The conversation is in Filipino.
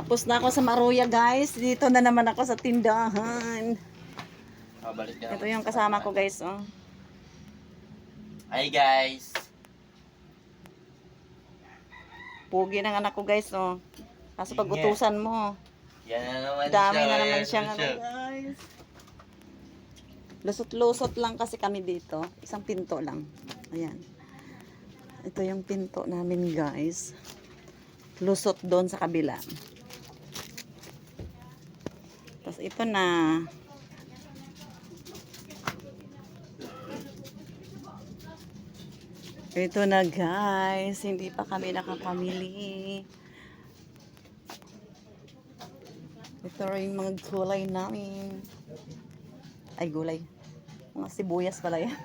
Tapos na ako sa Maruya guys. Dito na naman ako sa tindahan. Balik ka Ito yung kasama ko guys. Oh. Hi guys. Pugi ng anak ko guys. Oh. Kaso pag utusan mo. Yan na naman Dami siya. na naman Ayan siyang na ano siya. guys. Lusot-lusot lang kasi kami dito. Isang pinto lang. Ayan. Ito yung pinto namin guys. Lusot doon sa kabila. Tapos ito na. Ito na guys. Hindi pa kami nakapamili. Ito rin yung mga gulay namin. Ay gulay. Mga sibuyas pala yan.